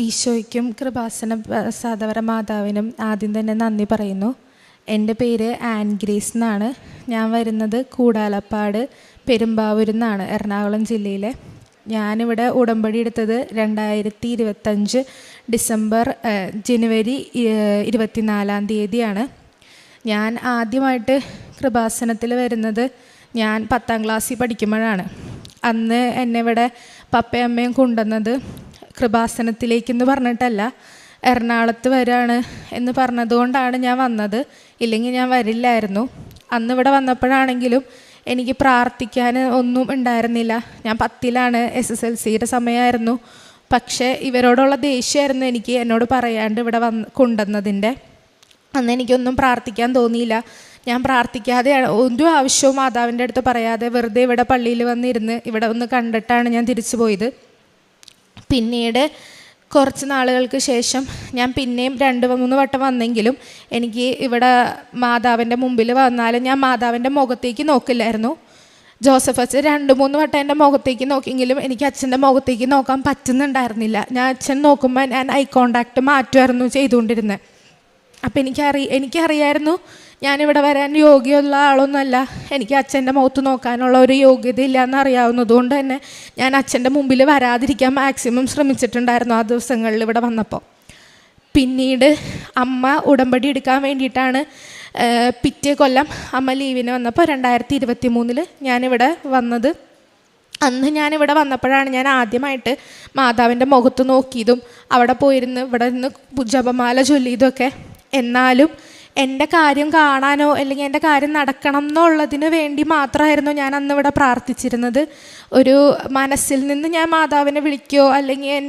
ഈശോയ്ക്കും കൃപാസന സാധവര മാതാവിനും ആദ്യം തന്നെ നന്ദി പറയുന്നു. എൻ്റെ പേര് ആൻ ഗ്രേസ് എന്നാണ്. ഞാൻ വരുന്നത് കൂടാലപ്പാട് പെരുമ്പാവൂരിൽ നിന്നാണ്, എറണാകുളം ജില്ലയിലെ. ഞാനിവിടെ ഉടമ്പടി എടുത്തത് 2025 ജനുവരി 24 ഞാൻ ആദ്യമായിട്ട് കൃപാസനത്തിൽ വരുന്നത് ഞാൻ 10ാം ക്ലാസ്സിൽ പഠിക്കുമ്പോഴാണ്. അന്ന് എന്നെ ഇവിടെ പപ്പയും അമ്മയും കൊണ്ടുവന്നത് കൃപാസനത്തിലേക്കെന്ന് പറഞ്ഞിട്ടല്ല, എറണാകുളത്ത് വരാണ് എന്ന് പറഞ്ഞതുകൊണ്ടാണ് ഞാൻ വന്നത്. ഇല്ലെങ്കിൽ ഞാൻ വരില്ലായിരുന്നു. അന്ന് ഇവിടെ വന്നപ്പോഴാണെങ്കിലും എനിക്ക് പ്രാർത്ഥിക്കാൻ ഒന്നും ഉണ്ടായിരുന്നില്ല. ഞാൻ 10ലാണ്, SSLCയുടെ സമയമായിരുന്നു. പക്ഷേ ഇവരോടുള്ള ദേഷ്യമായിരുന്നു എനിക്ക് എന്നോട് പറയാണ്ട് ഇവിടെ കൊണ്ടുവന്നതിൻ്റെ. അന്ന് എനിക്കൊന്നും പ്രാർത്ഥിക്കാൻ തോന്നിയില്ല. ഞാൻ പ്രാർത്ഥിക്കാതെ ഒരു ആവശ്യവും മാതാവിൻ്റെ അടുത്ത് പറയാതെ വെറുതെ ഇവിടെ പള്ളിയിൽ വന്നിരുന്ന് ഇവിടെ ഒന്ന് കണ്ടിട്ടാണ് ഞാൻ തിരിച്ചു പോയത്. പിന്നീട് കുറച്ച് നാളുകൾക്ക് ശേഷം ഞാൻ പിന്നെയും 2-3 വട്ടം വന്നെങ്കിലും എനിക്ക് ഇവിടെ മാതാവിൻ്റെ മുമ്പിൽ വന്നാലും ഞാൻ മാതാവിൻ്റെ മുഖത്തേക്ക് നോക്കില്ലായിരുന്നു. ജോസഫ് അച്ഛൻ 2-3 വട്ടം എൻ്റെ മുഖത്തേക്ക് നോക്കിയെങ്കിലും എനിക്ക് അച്ഛൻ്റെ മുഖത്തേക്ക് നോക്കാൻ പറ്റുന്നുണ്ടായിരുന്നില്ല. ഞാൻ അച്ഛൻ നോക്കുമ്പോൾ ഞാൻ ഐ കോണ്ടാക്ട് മാറ്റുമായിരുന്നു ചെയ്തുകൊണ്ടിരുന്നത്. അപ്പം എനിക്കറിയായിരുന്നു ഞാനിവിടെ വരാൻ യോഗ്യമുള്ള ആളൊന്നുമല്ല. എനിക്ക് അച്ഛൻ്റെ മുഖത്ത് നോക്കാനുള്ള ഒരു യോഗ്യത ഇല്ല എന്നറിയാവുന്നതുകൊണ്ട് തന്നെ ഞാൻ അച്ഛൻ്റെ മുമ്പിൽ വരാതിരിക്കാൻ മാക്സിമം ശ്രമിച്ചിട്ടുണ്ടായിരുന്നു ആ ദിവസങ്ങളിൽ ഇവിടെ വന്നപ്പോൾ. പിന്നീട് അമ്മ ഉടമ്പടി എടുക്കാൻ വേണ്ടിയിട്ടാണ് പിറ്റേ കൊല്ലം അമ്മ ലീവിന് വന്നപ്പോൾ 2023 ഞാനിവിടെ വന്നത്. അന്ന് ഞാനിവിടെ വന്നപ്പോഴാണ് ഞാൻ ആദ്യമായിട്ട് മാതാവിൻ്റെ മുഖത്ത് നോക്കിയതും അവിടെ പോയിരുന്ന് ഇവിടെ നിന്ന് ജപമാല ചൊല്ലിയതൊക്കെ. എന്നാലും എൻ്റെ കാര്യം കാണാനോ അല്ലെങ്കിൽ എൻ്റെ കാര്യം നടക്കണം എന്നുള്ളതിന് വേണ്ടി മാത്രമായിരുന്നു ഞാൻ അന്നിവിടെ പ്രാർത്ഥിച്ചിരുന്നത്. ഒരു മനസ്സിൽ നിന്ന് ഞാൻ മാതാവിനെ വിളിക്കുകയോ അല്ലെങ്കിൽ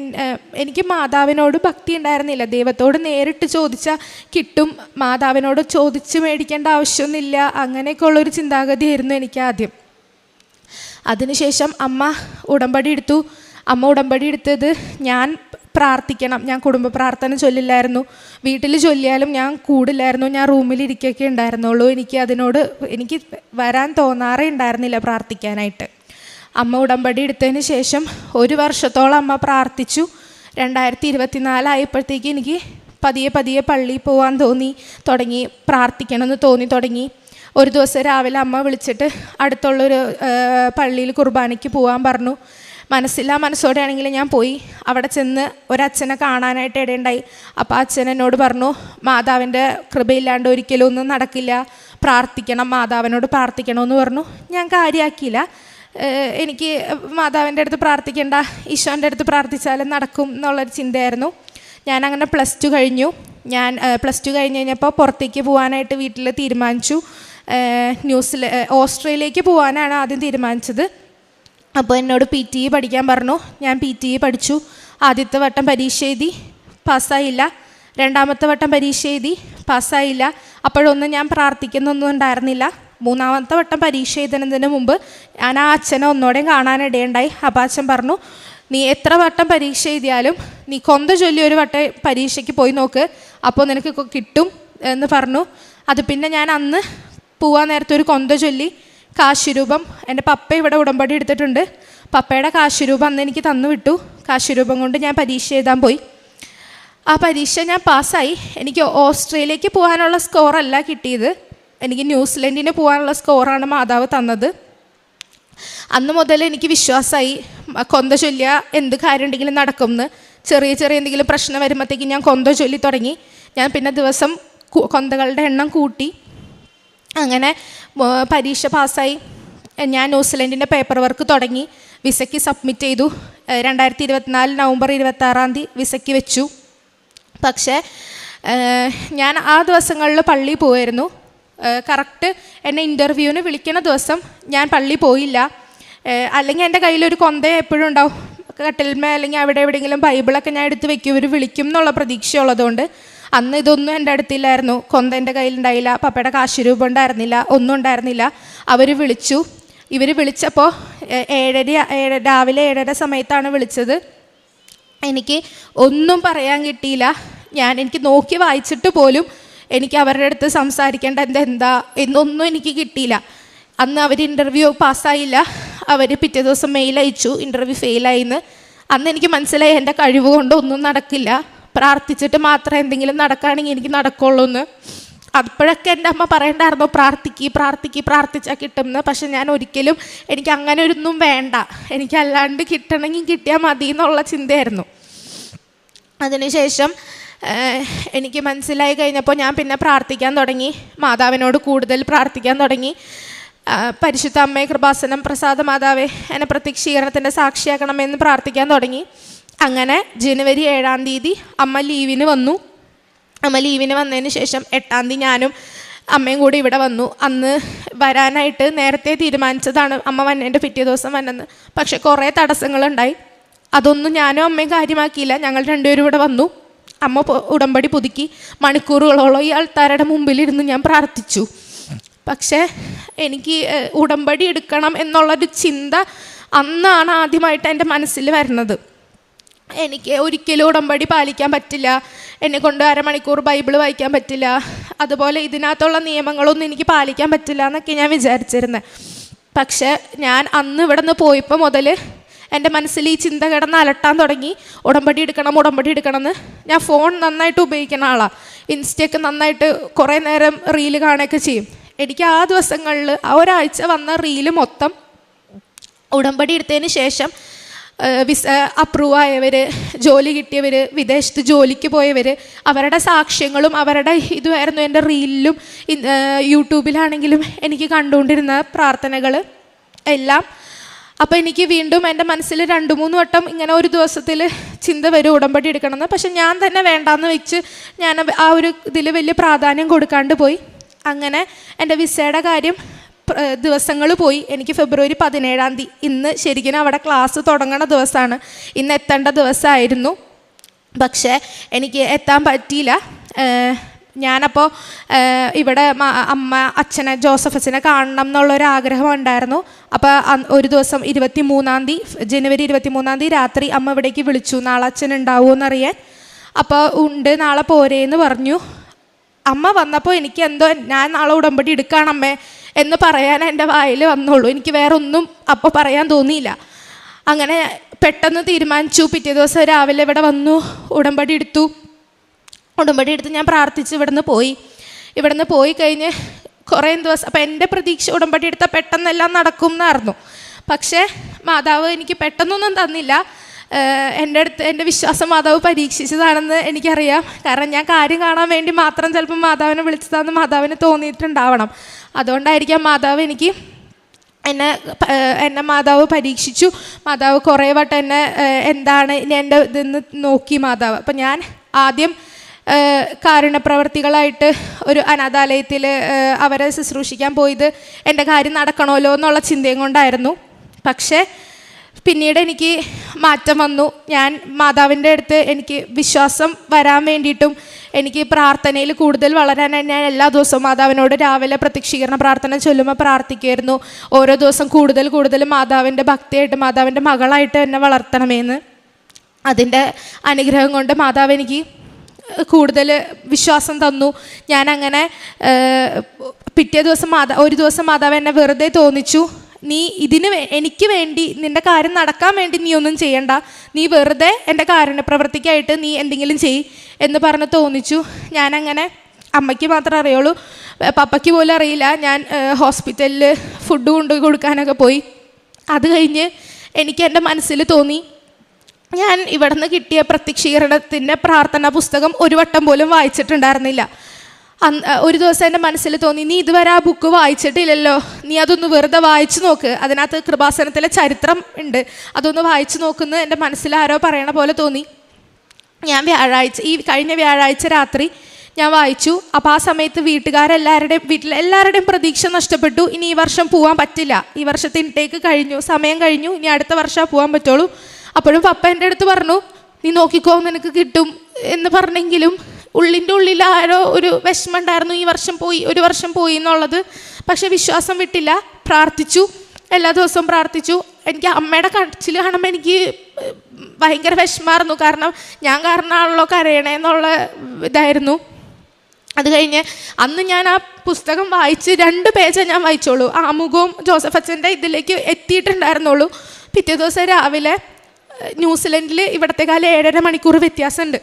എനിക്ക് മാതാവിനോട് ഭക്തി ഉണ്ടായിരുന്നില്ല. ദൈവത്തോട് നേരിട്ട് ചോദിച്ചാൽ കിട്ടും, മാതാവിനോട് ചോദിച്ച് മേടിക്കേണ്ട ആവശ്യമൊന്നുമില്ല, അങ്ങനെയൊക്കെയുള്ളൊരു ചിന്താഗതിയായിരുന്നു എനിക്ക് ആദ്യം. അതിനുശേഷം അമ്മ ഉടമ്പടി എടുത്തു. അമ്മ ഉടമ്പടി എടുത്തത് ഞാൻ പ്രാർത്ഥിക്കണം, ഞാൻ കുടുംബ പ്രാർത്ഥന ചൊല്ലില്ലായിരുന്നു. വീട്ടിൽ ചൊല്ലിയാലും ഞാൻ കൂടില്ലായിരുന്നു, ഞാൻ റൂമിലിരിക്കുകയൊക്കെ ഉണ്ടായിരുന്നുള്ളൂ. എനിക്ക് വരാൻ തോന്നാറേ ഉണ്ടായിരുന്നില്ല പ്രാർത്ഥിക്കാനായിട്ട്. അമ്മ ഉടമ്പടി എടുത്തതിന് ശേഷം 1 വർഷത്തോളം അമ്മ പ്രാർത്ഥിച്ചു. 2024 ആയപ്പോഴത്തേക്ക് എനിക്ക് പതിയെ പള്ളിയിൽ പോകാൻ തുടങ്ങി, പ്രാർത്ഥിക്കണമെന്ന് തുടങ്ങി. ഒരു ദിവസം രാവിലെ അമ്മ വിളിച്ചിട്ട് അടുത്തുള്ളൊരു പള്ളിയിൽ കുർബാനയ്ക്ക് പോകാൻ പറഞ്ഞു. മനസ്സോടെ ആണെങ്കിൽ ഞാൻ പോയി. അവിടെ ചെന്ന് ഒരച്ഛനെ കാണാനായിട്ട് ഇടയുണ്ടായി. അപ്പോൾ അച്ഛൻ എന്നോട് പറഞ്ഞു, മാതാവിൻ്റെ കൃപയില്ലാണ്ട് ഒരിക്കലും ഒന്നും നടക്കില്ല, പ്രാർത്ഥിക്കണം, മാതാവിനോട് പ്രാർത്ഥിക്കണമെന്ന് പറഞ്ഞു. ഞാൻ കാര്യമാക്കിയില്ല. എനിക്ക് മാതാവിൻ്റെ അടുത്ത് പ്രാർത്ഥിക്കേണ്ട, ഈശോൻ്റെ അടുത്ത് പ്രാർത്ഥിച്ചാലും നടക്കും എന്നുള്ളൊരു ചിന്തയായിരുന്നു. ഞാൻ അങ്ങനെ +2 കഴിഞ്ഞു. ഞാൻ +2 കഴിഞ്ഞ് കഴിഞ്ഞപ്പോൾ പുറത്തേക്ക് പോകാനായിട്ട് വീട്ടിൽ തീരുമാനിച്ചു. ഓസ്ട്രേലിയയിലേക്ക് പോകാനാണ് ആദ്യം തീരുമാനിച്ചത്. അപ്പോൾ എന്നോട് PTE പഠിക്കാൻ പറഞ്ഞു. ഞാൻ PTE പഠിച്ചു. ആദ്യത്തെ വട്ടം പരീക്ഷ എഴുതി, പാസ്സായില്ല. 2ാമത്തെ വട്ടം പരീക്ഷ എഴുതി, പാസ്സായില്ല. അപ്പോഴൊന്നും ഞാൻ പ്രാർത്ഥിക്കുന്നൊന്നും ഉണ്ടായിരുന്നില്ല. 3ാമത്തെ വട്ടം പരീക്ഷ എഴുതുന്നതിന് മുമ്പ് ഞാൻ ആ അച്ഛനെ ഒന്നോടെയും കാണാനിടയുണ്ടായി. അപ്പോൾ അച്ഛൻ പറഞ്ഞു, നീ എത്ര വട്ടം പരീക്ഷ എഴുതിയാലും നീ കൊന്ത ചൊല്ലി ഒരു വട്ടം പരീക്ഷയ്ക്ക് പോയി നോക്ക്, അപ്പോൾ നിനക്ക് കിട്ടും എന്ന് പറഞ്ഞു. അത് പിന്നെ ഞാൻ അന്ന് പോവാൻ നേരത്തെ ഒരു കൊന്ത ചൊല്ലി കാശുരൂപം, എൻ്റെ പപ്പ ഇവിടെ ഉടമ്പടി എടുത്തിട്ടുണ്ട്, പപ്പയുടെ കാശുരൂപം അന്ന് എനിക്ക് തന്നു വിട്ടു. കാശുരൂപം കൊണ്ട് ഞാൻ പരീക്ഷ എഴുതാൻ പോയി. ആ പരീക്ഷ ഞാൻ പാസ്സായി. എനിക്ക് ഓസ്ട്രേലിയക്ക് പോകാനുള്ള സ്കോറല്ല കിട്ടിയത്, എനിക്ക് ന്യൂസിലൻഡിന് പോകാനുള്ള സ്കോറാണ് മാതാവ് തന്നത്. അന്ന് മുതൽ എനിക്ക് വിശ്വാസമായി, കൊന്ത ചൊല്ലിയ എന്ത് കാര്യം ഉണ്ടെങ്കിലും നടക്കുമെന്ന്. ചെറിയ എന്തെങ്കിലും പ്രശ്നം വരുമ്പോഴത്തേക്കും ഞാൻ കൊന്ത ചൊല്ലി തുടങ്ങി. ഞാൻ പിന്നെ ദിവസം കൊന്തകളുടെ എണ്ണം കൂട്ടി. അങ്ങനെ പരീക്ഷ പാസ്സായി. ഞാൻ ന്യൂസിലൻഡിൻ്റെ പേപ്പർ വർക്ക് തുടങ്ങി. വിസയ്ക്ക് സബ്മിറ്റ് ചെയ്തു. 2024 നവംബർ 26 വിസയ്ക്ക് വെച്ചു. പക്ഷേ ഞാൻ ആ ദിവസങ്ങളിൽ പള്ളിയിൽ പോയിരുന്നു. കറക്റ്റ് എന്നെ ഇൻ്റർവ്യൂവിന് വിളിക്കുന്ന ദിവസം ഞാൻ പള്ളിയിൽ പോയില്ല. അല്ലെങ്കിൽ എൻ്റെ കയ്യിലൊരു കൊന്ത എപ്പോഴും ഉണ്ടാവും കട്ടിൽമേ, അല്ലെങ്കിൽ അവിടെ എവിടെയെങ്കിലും ബൈബിളൊക്കെ ഞാൻ എടുത്ത് വെക്കും, ഇവർ വിളിക്കും എന്നുള്ള പ്രതീക്ഷയുള്ളതുകൊണ്ട്. അന്ന് ഇതൊന്നും എൻ്റെ അടുത്തില്ലായിരുന്നു. കൊന്ത എൻ്റെ കയ്യിലുണ്ടായില്ല, പപ്പയുടെ കാശുരൂപം ഉണ്ടായിരുന്നില്ല, ഒന്നും ഉണ്ടായിരുന്നില്ല. അവർ വിളിച്ചു. ഇവർ വിളിച്ചപ്പോൾ രാവിലെ 7:30 സമയത്താണ് വിളിച്ചത്. എനിക്ക് ഒന്നും പറയാൻ കിട്ടിയില്ല. എനിക്ക് നോക്കി വായിച്ചിട്ട് പോലും എനിക്ക് അവരുടെ അടുത്ത് സംസാരിക്കേണ്ട എന്താ എന്നൊന്നും എനിക്ക് കിട്ടിയില്ല. അന്ന് അവർ ഇൻ്റർവ്യൂ പാസ്സായില്ല. അവർ പിറ്റേ ദിവസം മെയിൽ അയച്ചു, ഇൻ്റർവ്യൂ ഫെയിലായിന്ന്. അന്ന് എനിക്ക് മനസ്സിലായി എൻ്റെ കഴിവ് കൊണ്ട് ഒന്നും നടക്കില്ല, പ്രാർത്ഥിച്ചിട്ട് മാത്രമേ എന്തെങ്കിലും നടക്കുകയാണെങ്കിൽ എനിക്ക് നടക്കുള്ളൂ എന്ന്. അപ്പോഴൊക്കെ എൻ്റെ അമ്മ പറയണ്ടായിരുന്നു പ്രാർത്ഥിച്ചാൽ കിട്ടുമെന്ന്. പക്ഷെ ഞാൻ ഒരിക്കലും എനിക്ക് അങ്ങനെ ഒന്നും വേണ്ട, എനിക്ക് അല്ലാണ്ട് കിട്ടണമെങ്കിൽ കിട്ടിയാൽ മതി എന്നുള്ള ചിന്തയായിരുന്നു. അതിനുശേഷം എനിക്ക് മനസ്സിലായി കഴിഞ്ഞപ്പോൾ ഞാൻ പിന്നെ പ്രാർത്ഥിക്കാൻ തുടങ്ങി, മാതാവിനോട് കൂടുതൽ പ്രാർത്ഥിക്കാൻ തുടങ്ങി. പരിശുദ്ധ അമ്മേ, കൃപാസനം പ്രസാദ മാതാവേ, എന്നെ പ്രത്യക്ഷീകരണത്തിൻ്റെ സാക്ഷിയാക്കണമെന്ന് പ്രാർത്ഥിക്കാൻ തുടങ്ങി. അങ്ങനെ ജനുവരി 7-ാം തീയതി അമ്മ ലീവിന് വന്നു. അമ്മ ലീവിന് വന്നതിന് ശേഷം 8-ാം തീയതി ഞാനും അമ്മയും കൂടി ഇവിടെ വന്നു. അന്ന് വരാനായിട്ട് നേരത്തെ തീരുമാനിച്ചതാണ് അമ്മ വന്നതിൻ്റെ പിറ്റേ ദിവസം വന്നെന്ന്. പക്ഷെ കുറേ തടസ്സങ്ങളുണ്ടായി. അതൊന്നും ഞാനും അമ്മയും കാര്യമാക്കിയില്ല. ഞങ്ങൾ രണ്ടുപേരും ഇവിടെ വന്നു. അമ്മ ഉടമ്പടി പുതുക്കി മണിക്കൂറുകളോളം ഈ ആൾക്കാരുടെ മുമ്പിലിരുന്ന് ഞാൻ പ്രാർത്ഥിച്ചു. പക്ഷേ എനിക്ക് ഉടമ്പടി എടുക്കണം എന്നുള്ളൊരു ചിന്ത അന്നാണ് ആദ്യമായിട്ട് എൻ്റെ മനസ്സിൽ വരുന്നത്. എനിക്ക് ഒരിക്കലും ഉടമ്പടി പാലിക്കാൻ പറ്റില്ല, എന്നെക്കൊണ്ട് അരമണിക്കൂർ ബൈബിൾ വായിക്കാൻ പറ്റില്ല, അതുപോലെ ഇതിനകത്തുള്ള നിയമങ്ങളൊന്നും എനിക്ക് പാലിക്കാൻ പറ്റില്ല എന്നൊക്കെ ഞാൻ വിചാരിച്ചിരുന്നത്. പക്ഷേ ഞാൻ അന്ന് ഇവിടെ നിന്ന് പോയപ്പോൾ മുതൽ എൻ്റെ മനസ്സിൽ ഈ ചിന്ത കിടന്ന് അലട്ടാൻ തുടങ്ങി. ഉടമ്പടി എടുക്കണം എന്ന്. ഞാൻ ഫോൺ നന്നായിട്ട് ഉപയോഗിക്കുന്ന ആളാണ്. ഇൻസ്റ്റയൊക്കെ നന്നായിട്ട് കുറേ നേരം റീല് കാണുകയൊക്കെ ചെയ്യും. എനിക്ക് ആ ദിവസങ്ങളിൽ ആ ഒരാഴ്ച വന്ന റീല് മൊത്തം ഉടമ്പടി എടുത്തതിന് ശേഷം വിസ അപ്രൂവ് ആയവർ, ജോലി കിട്ടിയവർ, വിദേശത്ത് ജോലിക്ക് പോയവർ, അവരുടെ സാക്ഷ്യങ്ങളും അവരുടെ ഇതുമായിരുന്നു എൻ്റെ റീലിലും യൂട്യൂബിലാണെങ്കിലും എനിക്ക് കണ്ടുകൊണ്ടിരുന്ന പ്രാർത്ഥനകൾ എല്ലാം. അപ്പോൾ എനിക്ക് വീണ്ടും എൻ്റെ മനസ്സിൽ 2-3 വട്ടം ഇങ്ങനെ ഒരു ദിവസത്തിൽ ചിന്ത വരും ഉടമ്പടി എടുക്കണമെന്ന്. പക്ഷെ ഞാൻ തന്നെ വേണ്ടാന്ന് വെച്ച് ഞാൻ ആ ഒരു ഇതിൽ വലിയ പ്രാധാന്യം കൊടുക്കാണ്ട് പോയി. അങ്ങനെ എൻ്റെ വിസയുടെ കാര്യം ദിവസങ്ങൾ പോയി. എനിക്ക് ഫെബ്രുവരി 17-ാം തീയതി, ഇന്ന് ശരിക്കും അവിടെ ക്ലാസ് തുടങ്ങണ ദിവസമാണ്, ഇന്ന് എത്തേണ്ട ദിവസമായിരുന്നു. പക്ഷേ എനിക്ക് എത്താൻ പറ്റിയില്ല. ഞാനപ്പോൾ ഇവിടെ അച്ഛനെ ജോസഫച്ചനെ കാണണം എന്നുള്ളൊരാഗ്രഹം ഉണ്ടായിരുന്നു. അപ്പോൾ ഒരു ദിവസം 23-ാം തീയതി, ജനുവരി 23-ാം തീയതി രാത്രി അമ്മ ഇവിടേക്ക് വിളിച്ചു, നാളെ അച്ഛൻ ഉണ്ടാവുമെന്നറിയാൻ. അപ്പോൾ ഉണ്ട്, നാളെ പോരേന്ന് പറഞ്ഞു. അമ്മ വന്നപ്പോൾ എനിക്ക് എന്തോ ഞാൻ നാളെ ഉടമ്പടി എടുക്കാണമ്മേ എന്ന് പറയാൻ എൻ്റെ വായിൽ വന്നുള്ളൂ. എനിക്ക് വേറെ ഒന്നും അപ്പോൾ പറയാൻ തോന്നിയില്ല. അങ്ങനെ പെട്ടെന്ന് തീരുമാനിച്ചു. പിറ്റേ ദിവസം രാവിലെ ഇവിടെ വന്നു, ഉടമ്പടി എടുത്തു ഞാൻ പ്രാർത്ഥിച്ച് ഇവിടുന്ന് പോയി കഴിഞ്ഞ് കുറേ ദിവസം. അപ്പം എൻ്റെ പ്രതീക്ഷ ഉടമ്പടി എടുത്താൽ പെട്ടെന്നെല്ലാം നടക്കും എന്നായിരുന്നു. പക്ഷേ മാതാവ് എനിക്ക് പെട്ടെന്നൊന്നും തന്നില്ല. എൻ്റെ വിശ്വാസം മാതാവ് പരീക്ഷിച്ചതാണെന്ന് എനിക്കറിയാം. കാരണം ഞാൻ കാര്യം കാണാൻ വേണ്ടി മാത്രം ചിലപ്പോൾ മാതാവിനെ വിളിച്ചതാണെന്ന് മാതാവിന് തോന്നിയിട്ടുണ്ടാവണം. അതുകൊണ്ടായിരിക്കാം മാതാവ് എന്നെ മാതാവ് പരീക്ഷിച്ചു. മാതാവ് കുറേ വട്ടം എന്നെ എന്താണ് എൻ്റെ ഇതെന്ന് നോക്കി മാതാവ്. അപ്പം ഞാൻ ആദ്യം കാരുണ്യപ്രവർത്തികളായിട്ട് ഒരു അനാഥാലയത്തിൽ അവരെ ശുശ്രൂഷിക്കാൻ പോയത് എൻ്റെ കാര്യം നടക്കണമല്ലോ എന്നുള്ള ചിന്തയും കൊണ്ടായിരുന്നു. പക്ഷേ പിന്നീട് എനിക്ക് മാറ്റം വന്നു. ഞാൻ മാതാവിൻ്റെ അടുത്ത് എനിക്ക് വിശ്വാസം വരാൻ വേണ്ടിയിട്ടും എനിക്ക് പ്രാർത്ഥനയിൽ കൂടുതൽ വളരാൻ ഞാൻ എല്ലാ ദിവസവും മാതാവിനോട് രാവിലെ പ്രത്യക്ഷീകരണ പ്രാർത്ഥന ചൊല്ലുമ്പോൾ പ്രാർത്ഥിക്കുമായിരുന്നു. ഓരോ ദിവസം കൂടുതൽ മാതാവിൻ്റെ ഭക്തിയായിട്ട്, മാതാവിൻ്റെ മകളായിട്ട് എന്നെ വളർത്തണമെന്ന്. അതിൻ്റെ അനുഗ്രഹം കൊണ്ട് മാതാവ് എനിക്ക് കൂടുതൽ വിശ്വാസം തന്നു. ഞാനങ്ങനെ പിറ്റേ ദിവസം ഒരു ദിവസം മാതാവ് എന്നെ വെറുതെ തോന്നിച്ചു, നീ എനിക്ക് വേണ്ടി, നിൻ്റെ കാര്യം നടക്കാൻ വേണ്ടി നീ ഒന്നും ചെയ്യണ്ട, നീ വെറുതെ എൻ്റെ കാരുണ്യപ്രവർത്തിക്കായിട്ട് നീ എന്തെങ്കിലും ചെയ്യ് എന്ന് പറഞ്ഞ് തോന്നിച്ചു. ഞാനങ്ങനെ, അമ്മയ്ക്ക് മാത്രമേ അറിയുള്ളൂ, പപ്പയ്ക്ക് പോലും അറിയില്ല, ഞാൻ ഹോസ്പിറ്റലിൽ ഫുഡ് കൊണ്ടുപോയി കൊടുക്കാനൊക്കെ പോയി. അത് കഴിഞ്ഞ് എനിക്ക് എൻ്റെ മനസ്സിൽ തോന്നി, ഞാൻ ഇവിടെ നിന്ന് കിട്ടിയ പ്രത്യക്ഷീകരണത്തിൻ്റെ പ്രാർത്ഥനാ പുസ്തകം ഒരു വട്ടം പോലും വായിച്ചിട്ടുണ്ടായിരുന്നില്ല. ഒരു ദിവസം എൻ്റെ മനസ്സിൽ തോന്നി, നീ ഇതുവരെ ആ ബുക്ക് വായിച്ചിട്ടില്ലല്ലോ, നീ അതൊന്ന് വെറുതെ വായിച്ചു നോക്ക്, അതിനകത്ത് കൃപാസനത്തിലെ ചരിത്രം ഉണ്ട്, അതൊന്ന് വായിച്ചു നോക്കുന്നത് എൻ്റെ മനസ്സിൽ ആരോ പറയണ പോലെ തോന്നി. ഞാൻ കഴിഞ്ഞ വ്യാഴാഴ്ച രാത്രി ഞാൻ വായിച്ചു. അപ്പോൾ ആ സമയത്ത് വീട്ടിലെല്ലാവരുടെയും പ്രതീക്ഷ നഷ്ടപ്പെട്ടു. ഇനി ഈ വർഷം പോകാൻ പറ്റില്ല, ഈ വർഷത്തെ ഇൻടേക്ക് കഴിഞ്ഞു, സമയം കഴിഞ്ഞു, ഇനി അടുത്ത വർഷം പോകാൻ പറ്റുള്ളൂ. അപ്പോഴും പപ്പ എൻ്റെ അടുത്ത് പറഞ്ഞു, നീ നോക്കിക്കോ, നിനക്ക് കിട്ടും എന്ന് പറഞ്ഞെങ്കിലും ഉള്ളിൻ്റെ ഉള്ളിൽ ആരോ ഒരു വിഷമം ഉണ്ടായിരുന്നു, ഒരു വർഷം പോയി എന്നുള്ളത്. പക്ഷെ വിശ്വാസം വിട്ടില്ല, പ്രാർത്ഥിച്ചു, എല്ലാ ദിവസവും പ്രാർത്ഥിച്ചു. എനിക്ക് അമ്മയുടെ കരച്ചിൽ കാണുമ്പോൾ എനിക്ക് ഭയങ്കര വിഷമമായിരുന്നു. കാരണം ഞാൻ കാരണമാണല്ലോ കരയണേന്നുള്ള ഇതായിരുന്നു. അത് കഴിഞ്ഞ് അന്ന് ഞാൻ ആ പുസ്തകം വായിച്ച് 2 പേജേ ഞാൻ വായിച്ചോളൂ. ആമുഖവും ജോസഫ് അച്ഛൻ്റെ ഇതിലേക്ക് എത്തിയിട്ടുണ്ടായിരുന്നുള്ളൂ. പിറ്റേ ദിവസം രാവിലെ ന്യൂസിലൻഡിൽ ഇവിടത്തെ കാലം 7.5 മണിക്കൂർ വ്യത്യാസമുണ്ട്.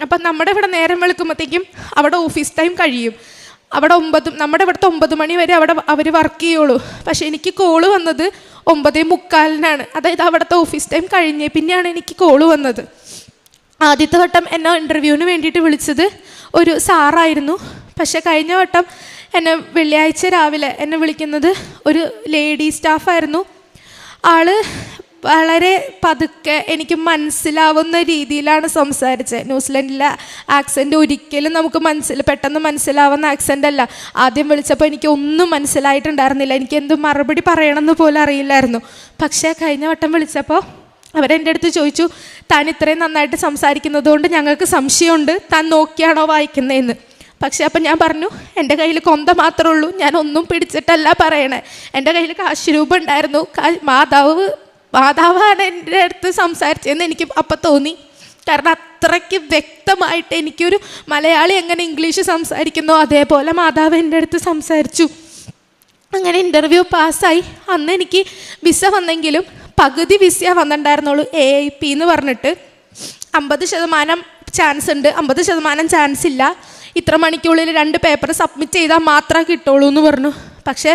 അപ്പം നമ്മുടെ ഇവിടെ നേരം വെളുക്കുമ്പോഴത്തേക്കും അവിടെ ഓഫീസ് ടൈം കഴിയും. അവിടെ നമ്മുടെ ഇവിടുത്തെ 9 മണി വരെ അവിടെ അവർ വർക്ക് ചെയ്യുള്ളൂ. പക്ഷേ എനിക്ക് കോള് വന്നത് 9:45 അതായത് അവിടുത്തെ ഓഫീസ് ടൈം കഴിഞ്ഞ് പിന്നെയാണ് എനിക്ക് കോള് വന്നത്. ആദ്യത്തെ വട്ടം എന്നെ ഇൻ്റർവ്യൂവിന് വേണ്ടിയിട്ട് വിളിച്ചത് ഒരു സാറായിരുന്നു. പക്ഷേ കഴിഞ്ഞ വട്ടം എന്നെ വെള്ളിയാഴ്ച രാവിലെ എന്നെ വിളിക്കുന്നത് ഒരു ലേഡി സ്റ്റാഫായിരുന്നു. ആൾ വളരെ പതുക്കെ എനിക്ക് മനസ്സിലാവുന്ന രീതിയിലാണ് സംസാരിച്ചത്. ന്യൂസിലൻഡിലെ ആക്സെൻ്റ് ഒരിക്കലും നമുക്ക് പെട്ടെന്ന് മനസ്സിലാവുന്ന ആക്സെൻ്റ് അല്ല. ആദ്യം വിളിച്ചപ്പോൾ എനിക്ക് ഒന്നും മനസ്സിലായിട്ടുണ്ടായിരുന്നില്ല. എനിക്ക് എന്ത് മറുപടി പറയണമെന്ന് പോലും അറിയില്ലായിരുന്നു. പക്ഷേ കഴിഞ്ഞ വട്ടം വിളിച്ചപ്പോൾ അവരെൻ്റെ അടുത്ത് ചോദിച്ചു, താൻ ഇത്രയും നന്നായിട്ട് സംസാരിക്കുന്നത് കൊണ്ട് ഞങ്ങൾക്ക് സംശയമുണ്ട്, താൻ നോക്കിയാണോ വായിക്കുന്നതെന്ന്. പക്ഷേ അപ്പം ഞാൻ പറഞ്ഞു, എൻ്റെ കയ്യിൽ കൊന്ത മാത്രമേ ഉള്ളൂ, ഞാൻ ഒന്നും പിടിച്ചിട്ടല്ല പറയണേ. എൻ്റെ കയ്യിൽ കാശ് രൂപ ഉണ്ടായിരുന്നു. മാതാവാണ് എൻ്റെ അടുത്ത് സംസാരിച്ചതെന്ന് എനിക്ക് അപ്പം തോന്നി. കാരണം അത്രയ്ക്ക് വ്യക്തമായിട്ട് എനിക്കൊരു മലയാളി എങ്ങനെ ഇംഗ്ലീഷ് സംസാരിക്കുന്നോ അതേപോലെ മാതാവ് എൻ്റെ അടുത്ത് സംസാരിച്ചു. അങ്ങനെ ഇൻ്റർവ്യൂ പാസ്സായി. അന്ന് എനിക്ക് വിസ വന്നെങ്കിലും പകുതി വിസ വന്നിട്ടുണ്ടായിരുന്നുള്ളൂ. AIP എന്ന് പറഞ്ഞിട്ട് 50% ചാൻസ് ഉണ്ട്, 50% ചാൻസ് ഇല്ല. ഇത്ര മണിക്കുള്ളിൽ 2 പേപ്പർ സബ്മിറ്റ് ചെയ്താൽ മാത്രമേ കിട്ടുള്ളൂ എന്ന് പറഞ്ഞു. പക്ഷേ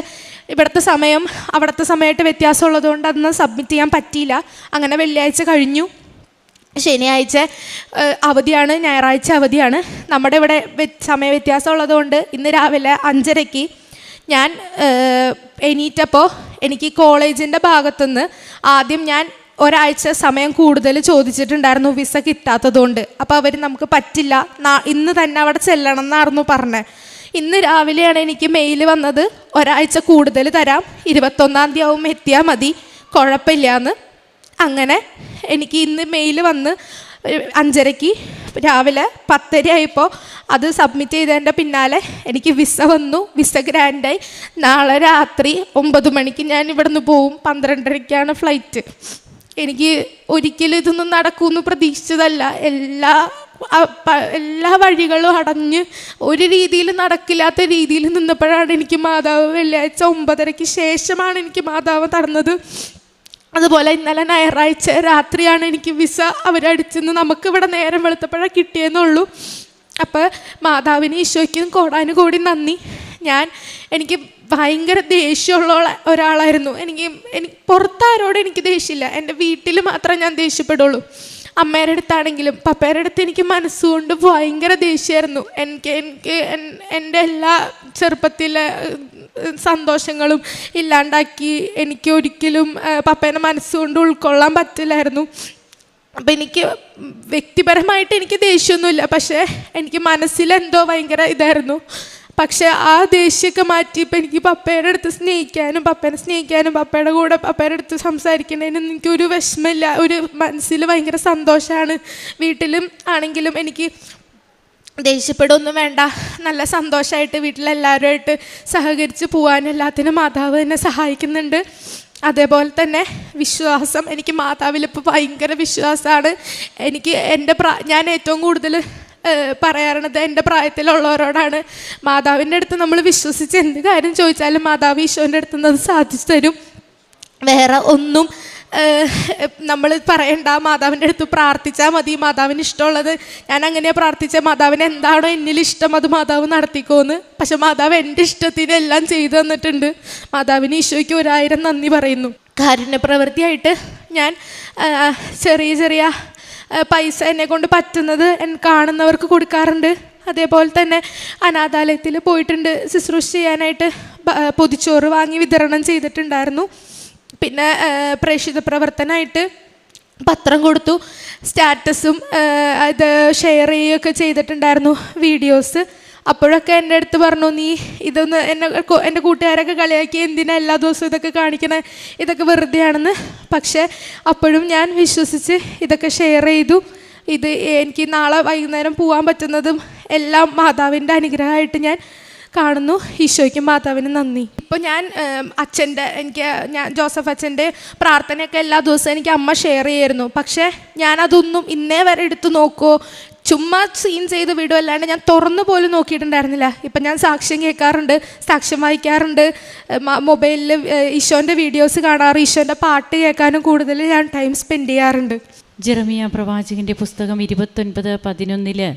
ഇവിടുത്തെ സമയം അവിടുത്തെ സമയമായിട്ട് വ്യത്യാസമുള്ളതുകൊണ്ട് അന്ന് സബ്മിറ്റ് ചെയ്യാൻ പറ്റിയില്ല. അങ്ങനെ വെള്ളിയാഴ്ച കഴിഞ്ഞു. ശനിയാഴ്ച അവധിയാണ്, ഞായറാഴ്ച അവധിയാണ്. നമ്മുടെ ഇവിടെ സമയ വ്യത്യാസം ഉള്ളതുകൊണ്ട് ഇന്ന് രാവിലെ 5:30 ഞാൻ എണീറ്റപ്പോൾ എനിക്ക് കോളേജിൻ്റെ ഭാഗത്തുനിന്ന് ആദ്യം ഞാൻ ഒരാഴ്ച സമയം കൂടുതൽ ചോദിച്ചിട്ടുണ്ടായിരുന്നു വിസ കിട്ടാത്തതുകൊണ്ട്. അപ്പോൾ അവർ നമുക്ക് പറ്റില്ല, ഇന്ന് തന്നെ അവിടെ ചെല്ലണം എന്നായിരുന്നു പറഞ്ഞത്. ഇന്ന് രാവിലെയാണ് എനിക്ക് മെയിൽ വന്നത്, ഒരാഴ്ച കൂടുതൽ തരാം, 21-ാം തീയതി ആവും എത്തിയാൽ മതി, കുഴപ്പമില്ലയെന്ന്. അങ്ങനെ എനിക്ക് ഇന്ന് മെയിൽ വന്ന് 5:30 രാവിലെ 10:30 ആയപ്പോൾ അത് സബ്മിറ്റ് ചെയ്തതിൻ്റെ പിന്നാലെ എനിക്ക് വിസ വന്നു. വിസ ഗ്രാൻഡായി. നാളെ രാത്രി 9 മണിക്ക് ഞാൻ ഇവിടുന്ന് പോവും. 12:30 ഫ്ലൈറ്റ്. എനിക്ക് ഒരിക്കലും ഇതൊന്നും നടക്കുമെന്ന് പ്രതീക്ഷിച്ചതല്ല. എല്ലാ വഴികളും അടഞ്ഞ് ഒരു രീതിയിൽ നടക്കില്ലാത്ത രീതിയിൽ നിന്നപ്പോഴാണ് എനിക്ക് മാതാവ് വെള്ളിയാഴ്ച 9:30 ശേഷമാണ് എനിക്ക് മാതാവ് തന്നത്. അതുപോലെ ഇന്നലെ ഞായറാഴ്ച രാത്രിയാണ് എനിക്ക് വിസ അവരടിച്ചെന്ന് നമുക്കിവിടെ നേരം വെളുത്തപ്പോഴാണ് കിട്ടിയെന്നുള്ളൂ. അപ്പോൾ മാതാവിന് ഈശോയ്ക്കും കോടാനുകൂടി നന്ദി. എനിക്ക് ഭയങ്കര ദേഷ്യമുള്ള ഒരാളായിരുന്നു. എനിക്ക് പുറത്താരോട് എനിക്ക് ദേഷ്യമില്ല, എൻ്റെ വീട്ടിൽ മാത്രമേ ഞാൻ ദേഷ്യപ്പെടുള്ളൂ. അമ്മയുടെ അടുത്താണെങ്കിലും പപ്പയുടെ അടുത്ത് എനിക്ക് മനസ്സുകൊണ്ട് ഭയങ്കര ദേഷ്യമായിരുന്നു. എനിക്ക് എൻ്റെ എല്ലാ ചെറുപ്പത്തിലെ സന്തോഷങ്ങളും ഇല്ലാണ്ടാക്കി. എനിക്ക് ഒരിക്കലും പപ്പേനെ മനസ്സുകൊണ്ട് ഉൾക്കൊള്ളാൻ പറ്റില്ലായിരുന്നു. അപ്പം എനിക്ക് വ്യക്തിപരമായിട്ട് എനിക്ക് ദേഷ്യമൊന്നുമില്ല, പക്ഷേ എനിക്ക് മനസ്സിലെന്തോ ഭയങ്കര ഇതായിരുന്നു. പക്ഷെ ആ ദേഷ്യമൊക്കെ മാറ്റിയപ്പോൾ എനിക്ക് പപ്പയുടെ അടുത്ത് പപ്പേനെ സ്നേഹിക്കാനും പപ്പയുടെ കൂടെ പപ്പയുടെ അടുത്ത് സംസാരിക്കുന്നതിനും എനിക്കൊരു വിഷമമില്ല. ഒരു മനസ്സിൽ ഭയങ്കര സന്തോഷമാണ്. വീട്ടിലും ആണെങ്കിലും എനിക്ക് ദേഷ്യപ്പെടുകയൊന്നും വേണ്ട, നല്ല സന്തോഷമായിട്ട് വീട്ടിലെല്ലാവരുമായിട്ട് സഹകരിച്ച് പോകാൻ എല്ലാത്തിനും മാതാവ് എന്നെ സഹായിക്കുന്നുണ്ട്. അതേപോലെ തന്നെ വിശ്വാസം, എനിക്ക് മാതാവിലിപ്പോൾ ഭയങ്കര വിശ്വാസമാണ്. ഞാൻ ഏറ്റവും കൂടുതൽ പറയാറുള്ളത് എൻ്റെ പ്രായത്തിലുള്ളവരോടാണ്. മാതാവിൻ്റെ അടുത്ത് നമ്മൾ വിശ്വസിച്ച് എന്ത് കാര്യം ചോദിച്ചാലും മാതാവ് ഈശോൻ്റെ അടുത്ത് നിന്ന് അത് സാധിച്ചു തരും. വേറെ ഒന്നും നമ്മൾ പറയണ്ട, മാതാവിൻ്റെ അടുത്ത് പ്രാർത്ഥിച്ചാൽ മതി. മാതാവിന് ഇഷ്ടമുള്ളത് ഞാൻ അങ്ങനെയാണ് പ്രാർത്ഥിച്ചത്. മാതാവിന് എന്താണോ എന്നിൽ ഇഷ്ടം അത് മാതാവ് നടത്തിക്കോന്ന്. പക്ഷെ മാതാവ് എൻ്റെ ഇഷ്ടത്തിന് എല്ലാം ചെയ്തു തന്നിട്ടുണ്ട്. മാതാവിന് ഈശോയ്ക്ക് 1000 നന്ദി പറയുന്നു. കാരുണ്യ പ്രവൃത്തിയായിട്ട് ഞാൻ ചെറിയ പൈസ എന്നെ കൊണ്ട് പറ്റുന്നത് കാണുന്നവർക്ക് കൊടുക്കാറുണ്ട്. അതേപോലെ തന്നെ അനാഥാലയത്തിൽ പോയിട്ടുണ്ട്, ശുശ്രൂഷ ചെയ്യാനായിട്ട് പൊതിച്ചോറ് വാങ്ങി വിതരണം ചെയ്തിട്ടുണ്ടായിരുന്നു. പിന്നെ പ്രേക്ഷിത പ്രവർത്തനമായിട്ട് പത്രം കൊടുത്തു, സ്റ്റാറ്റസും ഇത് ഷെയർ ചെയ്യുകയൊക്കെ ചെയ്തിട്ടുണ്ടായിരുന്നു, വീഡിയോസ്. അപ്പോഴൊക്കെ എൻ്റെ അടുത്ത് പറഞ്ഞു, നീ ഇതൊന്ന് എൻ്റെ കൂട്ടുകാരൊക്കെ കളിയാക്കി, എന്തിനാ എല്ലാ ദിവസവും ഇതൊക്കെ കാണിക്കണേ, ഇതൊക്കെ വെറുതെയാണെന്ന്. പക്ഷേ അപ്പോഴും ഞാൻ വിശ്വസിച്ച് ഇതൊക്കെ ഷെയർ ചെയ്തു. ഇത് എനിക്ക് നാളെ വൈകുന്നേരം പോകാൻ പറ്റുന്നതും എല്ലാം മാതാവിൻ്റെ അനുഗ്രഹമായിട്ട് ഞാൻ കാണുന്നു. ഈശോയ്ക്കും മാതാവിനും നന്ദി. ഇപ്പോൾ ഞാൻ ജോസഫ് അച്ഛൻ്റെ പ്രാർത്ഥനയൊക്കെ എല്ലാ ദിവസവും എനിക്ക് അമ്മ ഷെയർ ചെയ്യായിരുന്നു. പക്ഷേ ഞാനതൊന്നും ഇന്നേ വരെ എടുത്ത് നോക്കുമോ ചുമ്മാ സീൻ ചെയ്ത് വിടും, അല്ലാണ്ട് ഞാൻ തുറന്നു പോലും നോക്കിയിട്ടുണ്ടായിരുന്നില്ല. ഇപ്പം ഞാൻ സാക്ഷ്യം കേൾക്കാറുണ്ട്, സാക്ഷ്യം വായിക്കാറുണ്ട്, മൊബൈലിൽ ഈശോൻ്റെ വീഡിയോസ് കാണാറ്, ഈശോൻ്റെ പാട്ട് കേൾക്കാനും കൂടുതൽ ഞാൻ ടൈം സ്പെൻഡ് ചെയ്യാറുണ്ട്. ജെറമിയ പ്രവാചകൻ്റെ പുസ്തകം 29:11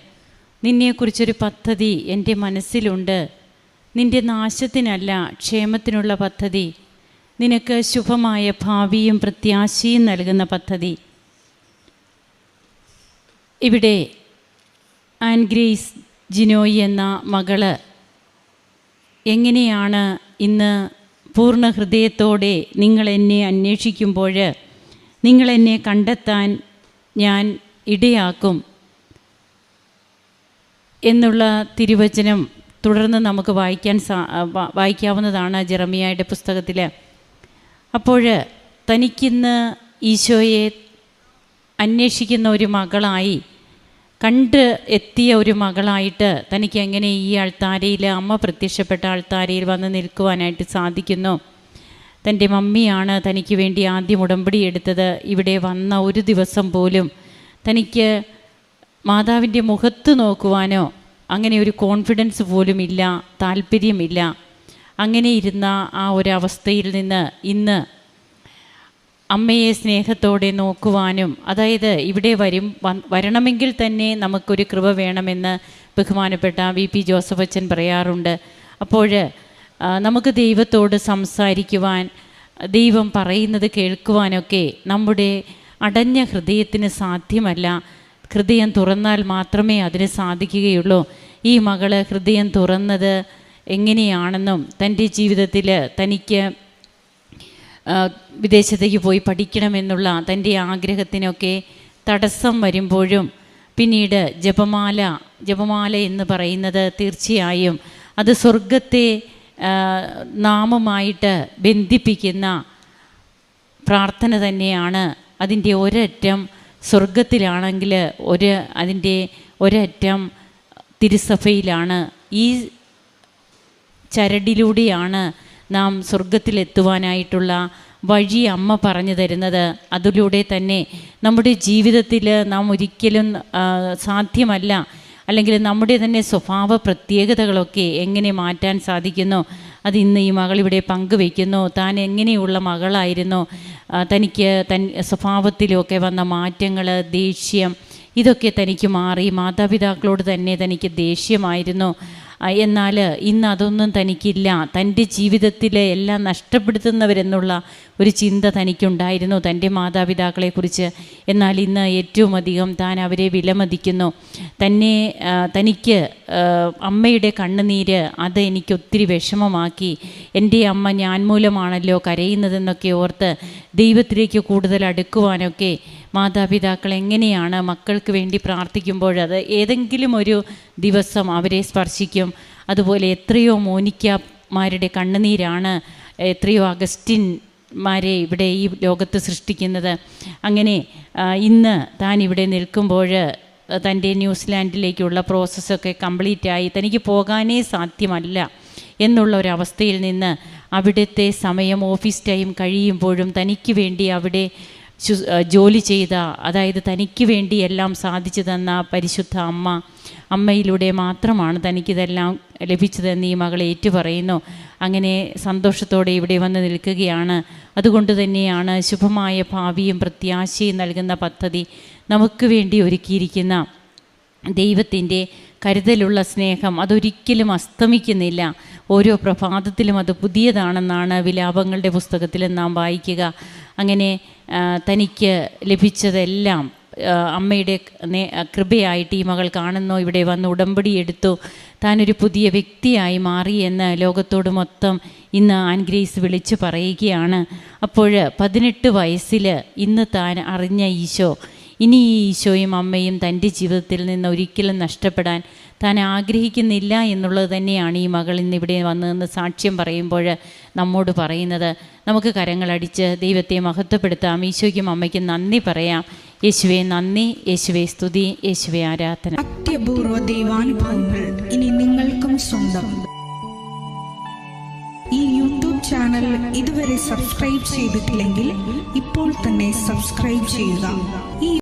നിന്നെക്കുറിച്ചൊരു പദ്ധതി എൻ്റെ മനസ്സിലുണ്ട്, നിൻ്റെ നാശത്തിനല്ല ക്ഷേമത്തിനുള്ള പദ്ധതി, നിനക്ക് ശുഭമായ ഭാവിയും പ്രത്യാശയും നൽകുന്ന പദ്ധതി. ഇവിടെ ആൻ ഗ്രേസ് ജിനോയി എന്ന മകള് എങ്ങനെയാണ് ഇന്ന് പൂർണ്ണ ഹൃദയത്തോടെ നിങ്ങളെന്നെ അന്വേഷിക്കുമ്പോൾ നിങ്ങളെന്നെ കണ്ടെത്താൻ ഞാൻ ഇടയാക്കും എന്നുള്ള തിരുവചനം തുടർന്ന് നമുക്ക് വായിക്കാവുന്നതാണ് ജെറമിയായുടെ പുസ്തകത്തിൽ. അപ്പോൾ തനിക്കിന്ന് ഈശോയെ അന്വേഷിക്കുന്ന ഒരു മകളായി, കണ്ട് എത്തിയ ഒരു മകളായിട്ട് തനിക്ക് എങ്ങനെ ഈ അൾത്താരയിൽ, അമ്മ പ്രത്യക്ഷപ്പെട്ട അൾത്താരയിൽ വന്ന് നിൽക്കുവാനായിട്ട് സാധിക്കുന്നു. തൻ്റെ മമ്മിയാണ് തനിക്ക് വേണ്ടി ആദ്യം ഉടമ്പടി എടുത്തത്. ഇവിടെ വന്ന ഒരു ദിവസം പോലും തനിക്ക് മാതാവിൻ്റെ മുഖത്ത് നോക്കുവാനോ അങ്ങനെ ഒരു കോൺഫിഡൻസ് പോലും ഇല്ല, താല്പര്യമില്ല. അങ്ങനെ ഇരുന്ന ആ ഒരവസ്ഥയിൽ നിന്ന് ഇന്ന് അമ്മയെ സ്നേഹത്തോടെ നോക്കുവാനും, അതായത് ഇവിടെ വരണമെങ്കിൽ തന്നെ നമുക്കൊരു കൃപ വേണമെന്ന് ബഹുമാനപ്പെട്ട VP ജോസഫ് അച്ഛൻ പറയാറുണ്ട്. അപ്പോൾ നമുക്ക് ദൈവത്തോട് സംസാരിക്കുവാൻ, ദൈവം പറയുന്നത് കേൾക്കുവാനൊക്കെ നമ്മുടെ അടഞ്ഞ ഹൃദയത്തിന് സാധ്യമല്ല. ഹൃദയം തുറന്നാൽ മാത്രമേ അതിന് സാധിക്കുകയുള്ളൂ. ഈ മകള് ഹൃദയം തുറന്നത് എങ്ങനെയാണെന്നും തൻ്റെ ജീവിതത്തിൽ തനിക്ക് വിദേശത്തേക്ക് പോയി പഠിക്കണമെന്നുള്ള തൻ്റെ ആഗ്രഹത്തിനൊക്കെ തടസ്സം വരുമ്പോഴും, പിന്നീട് ജപമാല എന്ന് പറയുന്നത് തീർച്ചയായും അത് സ്വർഗത്തെ നാമമായിട്ട് ബന്ധിപ്പിക്കുന്ന പ്രാർത്ഥന തന്നെയാണ്. അതിൻ്റെ ഒരറ്റം സ്വർഗത്തിലാണെങ്കിൽ അതിൻ്റെ ഒരറ്റം തിരുസഭയിലാണ്. ഈ ചരടിലൂടെയാണ് നാം സ്വർഗത്തിലെത്തുവാനായിട്ടുള്ള വഴി അമ്മ പറഞ്ഞു തരുന്നത്. അതിലൂടെ തന്നെ നമ്മുടെ ജീവിതത്തിൽ നാം ഒരിക്കലും സാധ്യമല്ല, അല്ലെങ്കിൽ നമ്മുടെ തന്നെ സ്വഭാവ പ്രത്യേകതകളൊക്കെ എങ്ങനെ മാറ്റാൻ സാധിക്കുന്നു അത് ഇന്ന് ഈ മകളിവിടെ പങ്കുവയ്ക്കുന്നു. താൻ എങ്ങനെയുള്ള മകളായിരുന്നു, തനിക്ക് സ്വഭാവത്തിലൊക്കെ വന്ന മാറ്റങ്ങൾ, ദേഷ്യം, ഇതൊക്കെ തനിക്ക് മാറി. മാതാപിതാക്കളോട് തന്നെ തനിക്ക് ദേഷ്യമായിരുന്നു. എന്നാൽ ഇന്ന് അതൊന്നും തനിക്കില്ല. തൻ്റെ ജീവിതത്തിലെ എല്ലാം നഷ്ടപ്പെടുത്തുന്നവരെന്നുള്ള ഒരു ചിന്ത തനിക്കുണ്ടായിരുന്നു തൻ്റെ മാതാപിതാക്കളെക്കുറിച്ച്. എന്നാൽ ഇന്ന് ഏറ്റവും അധികം താൻ അവരെ വിലമതിക്കുന്നു. തനിക്ക് അമ്മയുടെ കണ്ണുനീര് അത് എനിക്ക് ഒത്തിരി വിഷമമാക്കി. എൻ്റെ അമ്മ ഞാൻ മൂലമാണല്ലോ കരയുന്നതെന്നൊക്കെ ഓർത്ത് ദൈവത്തിലേക്ക് കൂടുതൽ അടുക്കുവാനൊക്കെ മാതാപിതാക്കൾ എങ്ങനെയാണ് മക്കൾക്ക് വേണ്ടി പ്രാർത്ഥിക്കുമ്പോൾ അത് ഏതെങ്കിലും ഒരു ദിവസം അവരെ സ്പർശിക്കും. അതുപോലെ എത്രയോ മോനിക്കമാരുടെ കണ്ണുനീരാണ് എത്രയോ അഗസ്റ്റിന്മാരെ ഇവിടെ ഈ ലോകത്ത് സൃഷ്ടിക്കുന്നത്. അങ്ങനെ ഇന്ന് താൻ ഇവിടെ നിൽക്കുമ്പോൾ തൻ്റെ ന്യൂസിലാൻഡിലേക്കുള്ള പ്രോസസ്സൊക്കെ കംപ്ലീറ്റായി തനിക്ക് പോകാനേ സാധ്യമല്ല എന്നുള്ള ഒരവസ്ഥയിൽ നിന്ന് അവിടുത്തെ സമയം, ഓഫീസ് ടൈം കഴിയുമ്പോഴും തനിക്ക് വേണ്ടി അവിടെ ജോലി ചെയ്ത, അതായത് തനിക്ക് വേണ്ടി എല്ലാം സാധിച്ചു തന്ന പരിശുദ്ധ അമ്മയിലൂടെ മാത്രമാണ് തനിക്കിതെല്ലാം ലഭിച്ചതെന്ന് ഈ മകൾ ഏറ്റുപറയുന്നു. അങ്ങനെ സന്തോഷത്തോടെ ഇവിടെ വന്ന് നിൽക്കുകയാണ്. അതുകൊണ്ട് തന്നെയാണ് ശുഭമായ ഭാവിയും പ്രത്യാശയും നൽകുന്ന പദ്ധതി നമുക്ക് വേണ്ടി ഒരുക്കിയിരിക്കുന്ന ദൈവത്തിൻ്റെ കരുതലുള്ള സ്നേഹം അതൊരിക്കലും അസ്തമിക്കുന്നില്ല. ഓരോ പ്രഭാതത്തിലും അത് പുതിയതാണെന്നാണ് വിലാപങ്ങളുടെ പുസ്തകത്തിൽ നാം വായിക്കുക. അങ്ങനെ തനിക്ക് ലഭിച്ചതെല്ലാം അമ്മയുടെ കൃപയായിട്ട് ഈ മകൾ കാണുന്നു. ഇവിടെ വന്ന് ഉടമ്പടി എടുത്തു, താനൊരു പുതിയ വ്യക്തിയായി മാറി എന്ന് ലോകത്തോട് മൊത്തം ഇന്ന് ആൻ ഗ്രേസ് വിളിച്ചു പറയുകയാണ്. അപ്പോൾ 18 വയസ്സിൽ ഇന്ന് താൻ അറിഞ്ഞ ഈശോ, ഇനി ഈ ഈശോയും അമ്മയും തൻ്റെ ജീവിതത്തിൽ നിന്ന് ഒരിക്കലും നഷ്ടപ്പെടാൻ താൻ ആഗ്രഹിക്കുന്നില്ല എന്നുള്ളത് തന്നെയാണ് ഈ മകൾ ഇന്നിവിടെ വന്നതെന്ന് സാക്ഷ്യം പറയുമ്പോൾ നമ്മോട് പറയുന്നത്. നമുക്ക് കരങ്ങളടിച്ച് ദൈവത്തെ മഹത്വപ്പെടുത്താം. ഈശോയ്ക്കും അമ്മയ്ക്കും നന്ദി പറയാം. യേശുവേ നന്ദി, യേശുവേ സ്തുതി, യേശുവേ ആരാധന. അത്യപൂർവ ദൈവാനുഭവങ്ങൾ ഇനി നിങ്ങൾക്കും സ്വന്തം. ചാനൽ ഇതുവരെ സബ്സ്ക്രൈബ് ചെയ്തിട്ടില്ലെങ്കിൽ ഇപ്പോൾ തന്നെ സബ്സ്ക്രൈബ് ചെയ്യുക. ഈ